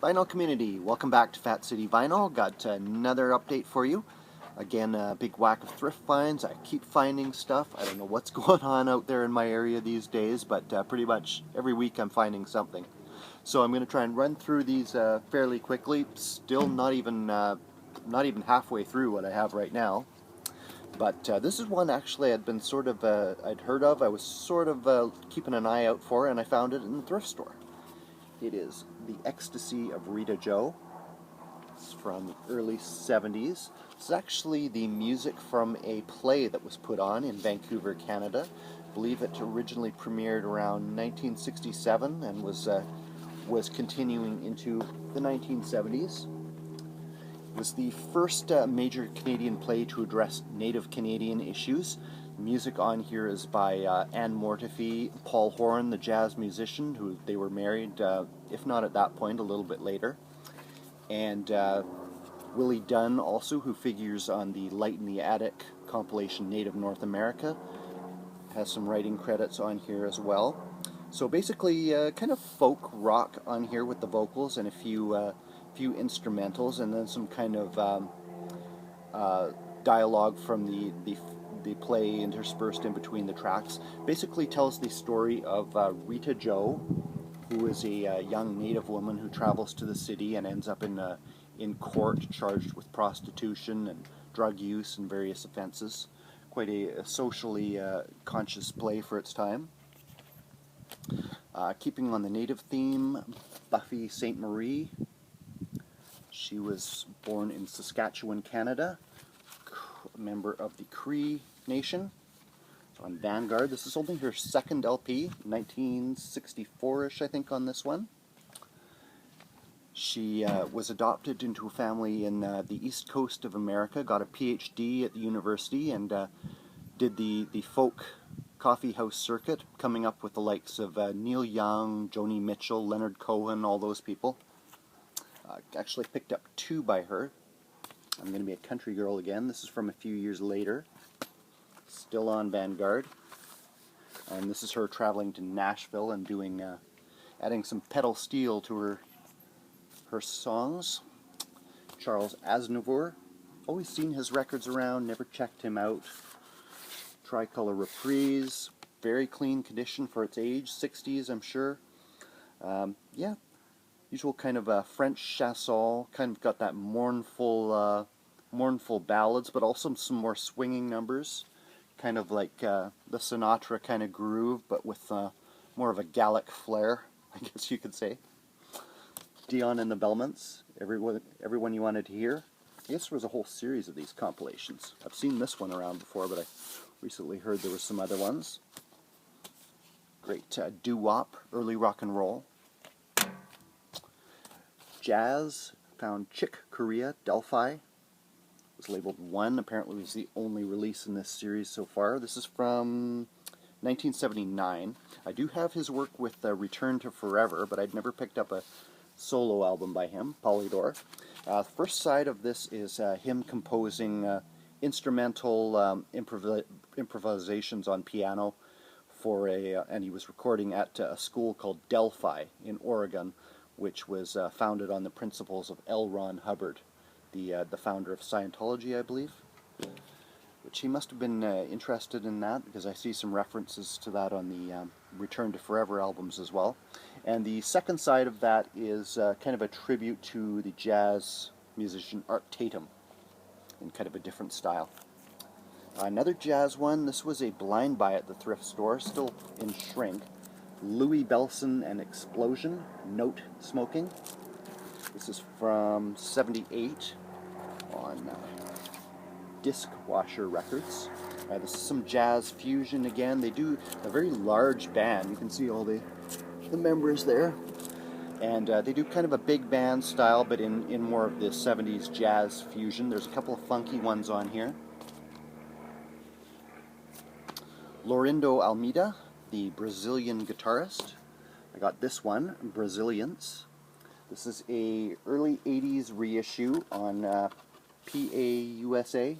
Vinyl community, welcome back to Fat City Vinyl. Got another update for you. Again, a big whack of thrift finds. I keep finding stuff. I don't know what's going on out there in my area these days, but pretty much every week I'm finding something. So I'm going to try and run through these fairly quickly. Still not even halfway through what I have right now. But this is one actually I'd been I'd heard of. I was sort of keeping an eye out for, and I found it in the thrift store. It is the Ecstasy of Rita Jo. It's from the early 70s. It's actually the music from a play that was put on in Vancouver, Canada. I believe it originally premiered around 1967 and was continuing into the 1970s. It was the first major Canadian play to address Native Canadian issues. Music on here is by Anne Mortifi, Paul Horan, the jazz musician, who they were married, if not at that point, a little bit later. And Willie Dunn also, who figures on the Light in the Attic compilation Native North America, has some writing credits on here as well. So basically kind of folk rock on here with the vocals and a few instrumentals, and then some kind of dialogue from the play interspersed in between the tracks. Basically tells the story of Rita Jo, who is a young Native woman who travels to the city and ends up in court charged with prostitution and drug use and various offenses. Quite a socially conscious play for its time. Keeping on the Native theme, Buffie St. Marie. She was born in Saskatchewan, Canada, a member of the Cree Nation. So on Vanguard, this is only her second LP, 1964-ish, I think, on this one. She was adopted into a family in the East Coast of America, got a PhD at the university, and did the folk coffee house circuit, coming up with the likes of Neil Young, Joni Mitchell, Leonard Cohen, all those people. Actually picked up two by her. I'm going to be a country girl again. This is from a few years later. Still on Vanguard. And this is her traveling to Nashville and doing, adding some pedal steel to her songs. Charles Aznavour. Always seen his records around, never checked him out. Tricolor Reprise. Very clean condition for its age. 60s, I'm sure. Yeah. Usual kind of French chanson, kind of got that mournful ballads, but also some more swinging numbers, kind of like the Sinatra kind of groove, but with more of a Gallic flair, I guess you could say. Dion and the Belmonts, everyone you wanted to hear. I guess there was a whole series of these compilations. I've seen this one around before, but I recently heard there were some other ones. Great doo-wop, early rock and roll. Jazz, found Chick Corea, Delphi. It was labeled 1, apparently was the only release in this series so far. This is from 1979. I do have his work with Return to Forever, but I'd never picked up a solo album by him, Polydor. The first side of this is him composing instrumental improvisations on piano for and he was recording at a school called Delphi in Oregon, which was founded on the principles of L. Ron Hubbard, the founder of Scientology, I believe. Which he must have been interested in that, because I see some references to that on the Return to Forever albums as well. And the second side of that is kind of a tribute to the jazz musician Art Tatum, in kind of a different style. Another jazz one, this was a blind buy at the thrift store, still in shrink. Louie Bellson and Explosion, Note Smoking. This is from 78 on Disc Washer Records. This is some jazz fusion again. They do a very large band. You can see all the members there. And they do kind of a big band style, but in more of the 70s jazz fusion. There's a couple of funky ones on here. Laurindo Almeida, the Brazilian guitarist. I got this one, Brazilians. This is a early 80s reissue on PAUSA.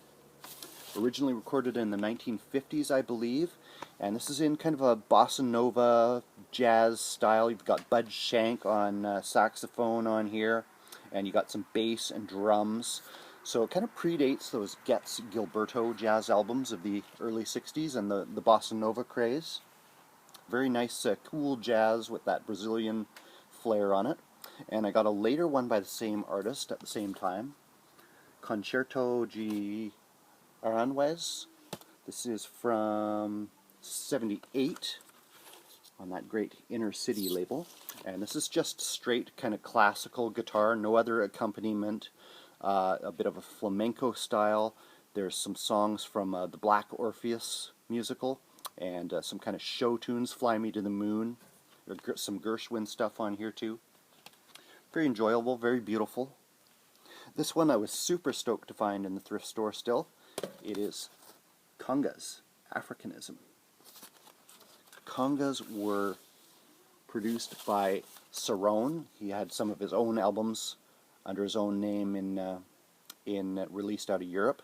Originally recorded in the 1950s, I believe, And this is in kind of a bossa nova jazz style. You've got Bud Shank on saxophone on here, and you got some bass and drums. So it kind of predates those Getz Gilberto jazz albums of the early 60s and the bossa nova craze. Very nice, cool jazz with that Brazilian flair on it. And I got a later one by the same artist at the same time, Concerto G. This is from '78 on that great Inner City label. And this is just straight kind of classical guitar, no other accompaniment, a bit of a flamenco style. There's some songs from the Black Orpheus musical, and some kind of show tunes, Fly Me to the Moon. There's some Gershwin stuff on here too. Very enjoyable, very beautiful. This one I was super stoked to find in the thrift store still. It is Congas, Africanism. Congas were produced by Cerrone. He had some of his own albums under his own name in released out of Europe.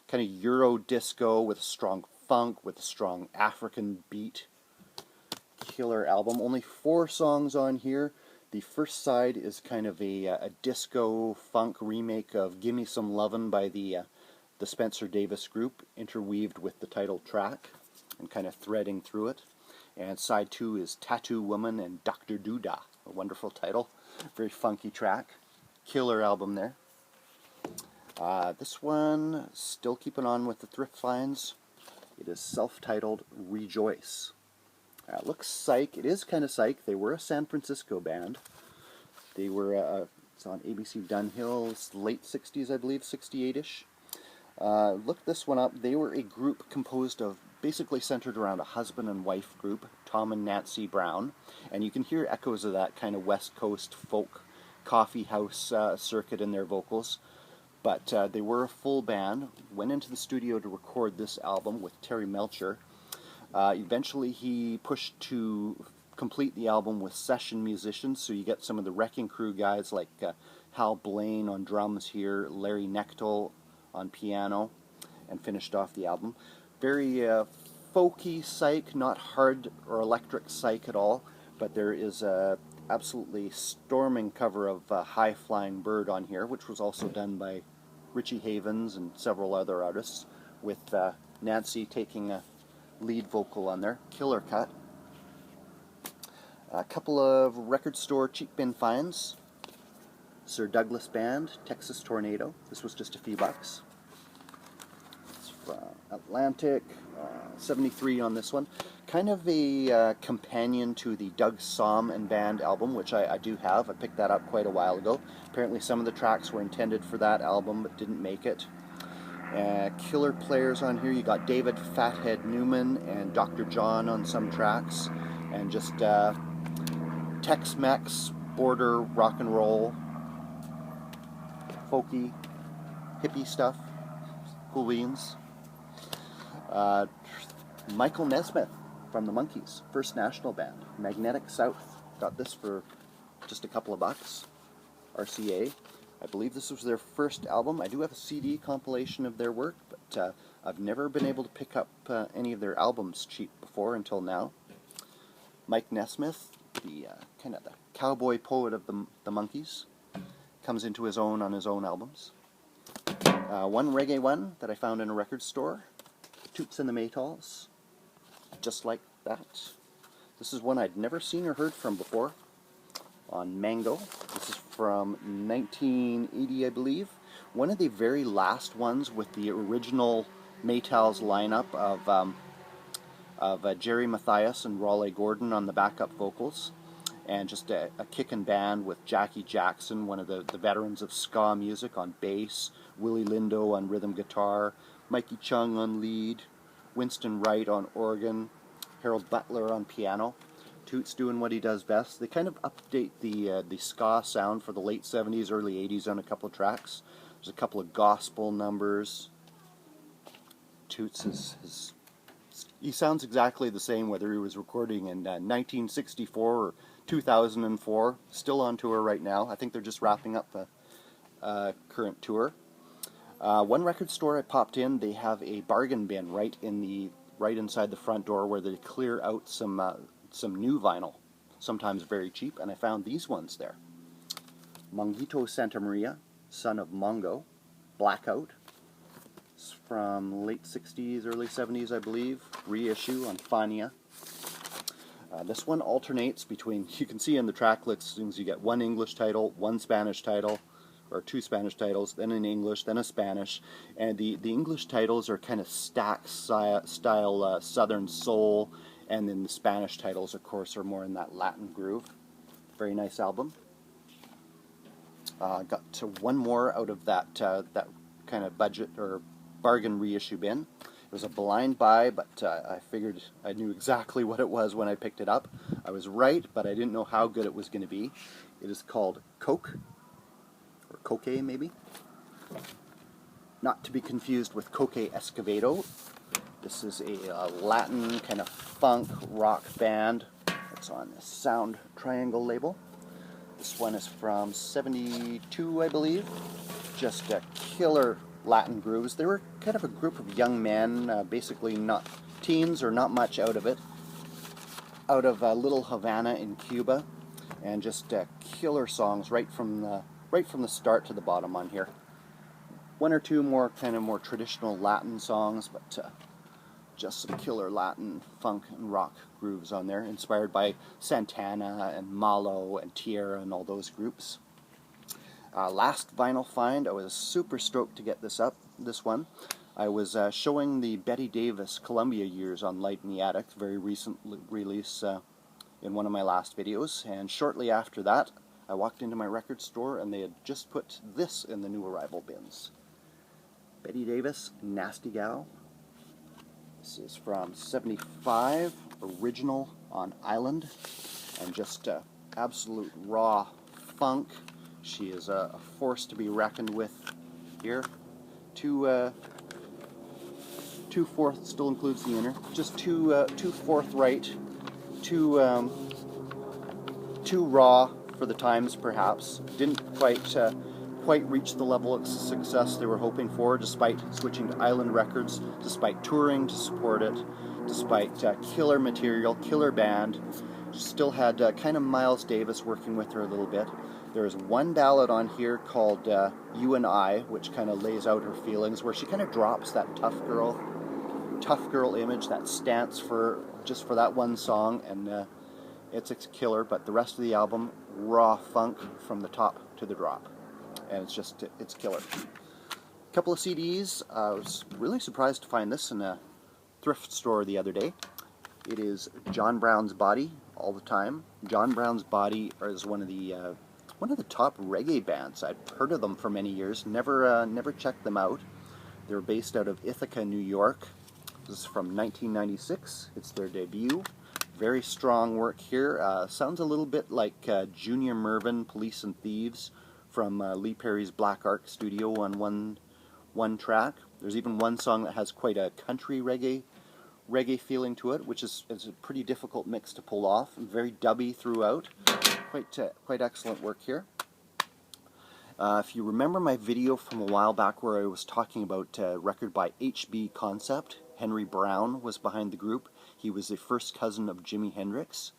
Kind of Euro disco with a strong funk, with a strong African beat. Killer album. Only 4 songs on here. The first side is kind of a disco funk remake of Gimme Some Lovin' by the Spencer Davis Group, interweaved with the title track and kind of threading through it. And side 2 is Tattoo Woman and Dr. Doodah, a wonderful title. Very funky track. Killer album there. This one, still keeping on with the thrift finds. It is self-titled Rejoice. It looks psych. It is kind of psych. They were a San Francisco band. They were, it's on ABC Dunhill, late 60s, I believe, 68-ish. Look this one up. They were a group composed of, basically centered around a husband and wife group, Tom and Nancy Brown. And you can hear echoes of that kind of West Coast folk coffee house circuit in their vocals. But they were a full band, went into the studio to record this album with Terry Melcher. Eventually he pushed to complete the album with session musicians, so you get some of the Wrecking Crew guys like Hal Blaine on drums here, Larry Knechtel on piano, and finished off the album. Very folky psych, not hard or electric psych at all, but there is a absolutely storming cover of High Flying Bird on here, which was also done by Richie Havens and several other artists, with Nancy taking a lead vocal on there. Killer cut. A couple of record store cheap bin finds. Sir Douglas Band, Texas Tornado. This was just a few bucks. It's from Atlantic, 73 on this one. Kind of a companion to the Doug Somm and Band album, which I do have. I picked that up quite a while ago. Apparently some of the tracks were intended for that album but didn't make it. Killer players on here. You got David Fathead Newman and Dr. John on some tracks, and just Tex-Mex, border rock and roll, folky, hippie stuff, cool beans. Michael Nesmith from the Monkees, First National Band, Magnetic South. Got this for just a couple of bucks. RCA. I believe this was their first album. I do have a CD compilation of their work, but I've never been able to pick up any of their albums cheap before until now. Mike Nesmith, the kind of the cowboy poet of the Monkees, comes into his own on his own albums. One reggae one that I found in a record store, Toots and the Maytals, Just Like That. This is one I'd never seen or heard from before, on Mango. This is from 1980, I believe. One of the very last ones with the original Maytals lineup of Jerry Matthias and Raleigh Gordon on the backup vocals, and just a kickin' band with Jackie Jackson, one of the veterans of ska music, on bass, Willie Lindo on rhythm guitar, Mikey Chung on lead, Winston Wright on organ, Harold Butler on piano. Toots doing what he does best. They kind of update the ska sound for the late 70s, early 80s on a couple of tracks. There's a couple of gospel numbers. Toots he sounds exactly the same whether he was recording in 1964 or 2004. Still on tour right now. I think they're just wrapping up a current tour. One record store I popped in, they have a bargain bin right in the right inside the front door where they clear out some new vinyl, sometimes very cheap, and I found these ones there. Monkeytoes Santa Maria, Son of Mongo, Blackout. It's from late 60s, early 70s, I believe. Reissue on Fania. This one alternates between, you can see in the track listings, you get one English title, one Spanish title, or two Spanish titles, then an English, then a Spanish, and the English titles are kind of stack style Southern soul, and then the Spanish titles, of course, are more in that Latin groove. Very nice album. Got to one more out of that that kind of budget or bargain reissue bin. It was a blind buy, but I figured I knew exactly what it was when I picked it up. I was right, but I didn't know how good it was going to be. It is called Coke, or Coque maybe. Not to be confused with Coque Escovedo. This is a Latin kind of funk rock band. It's on the Sound Triangle label. This one is from '72, I believe. Just killer Latin grooves. They were kind of a group of young men, basically not teens or not much out of it, out of Little Havana in Cuba, and just killer songs right from the start to the bottom on here. One or two more kind of more traditional Latin songs, but just some killer Latin funk and rock grooves on there, inspired by Santana and Malo and Tierra and all those groups. Last vinyl find, I was super stoked to get this one. I was showing the Betty Davis Columbia years on Light in the Attic, very recent release in one of my last videos, and shortly after that I walked into my record store and they had just put this in the new arrival bins. Betty Davis, Nasty Gal. This is from '75, original on Island, and just absolute raw funk. She is a force to be reckoned with here. Two fourths still includes the inner. Just too forthright, too raw for the times, perhaps. Didn't quite reach the level of success they were hoping for, despite switching to Island Records, despite touring to support it, despite killer material, killer band. Still had kind of Miles Davis working with her a little bit. There's one ballad on here called You and I, which kind of lays out her feelings, where she kind of drops that tough girl image, that stance just for that one song, and it's killer. But the rest of the album, raw funk from the top to the drop, and it's killer. A couple of CDs. I was really surprised to find this in a thrift store the other day. It is John Brown's Body, All the Time. John Brown's Body is one of the top reggae bands. I'd heard of them for many years, never checked them out. They're based out of Ithaca, New York. This is from 1996. It's their debut. Very strong work here. Sounds a little bit like Junior Murvin, Police and Thieves from Lee Perry's Black Ark Studio on one track. There's even one song that has quite a country reggae feeling to it, which is a pretty difficult mix to pull off. Very dubby throughout. Quite excellent work here. If you remember my video from a while back where I was talking about a record by HB Concept, Henry Brown was behind the group. He was the first cousin of Jimi Hendrix.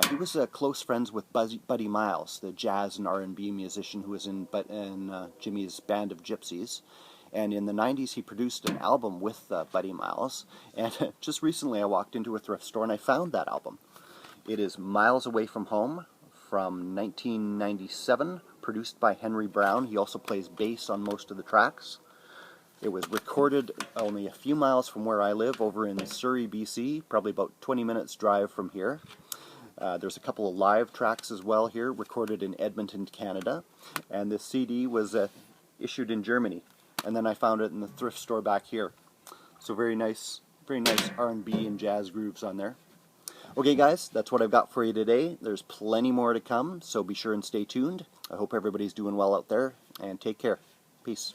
He was close friends with Buddy Miles, the jazz and R&B musician who was in Jimmy's band of gypsies. And in the 90s he produced an album with Buddy Miles. And just recently I walked into a thrift store and I found that album. It is Miles Away from Home from 1997, produced by Henry Brown. He also plays bass on most of the tracks. It was recorded only a few miles from where I live, over in Surrey, BC, probably about 20 minutes drive from here. There's a couple of live tracks as well here, recorded in Edmonton, Canada. And this CD was issued in Germany. And then I found it in the thrift store back here. So very nice R&B and jazz grooves on there. Okay guys, that's what I've got for you today. There's plenty more to come, so be sure and stay tuned. I hope everybody's doing well out there, and take care. Peace.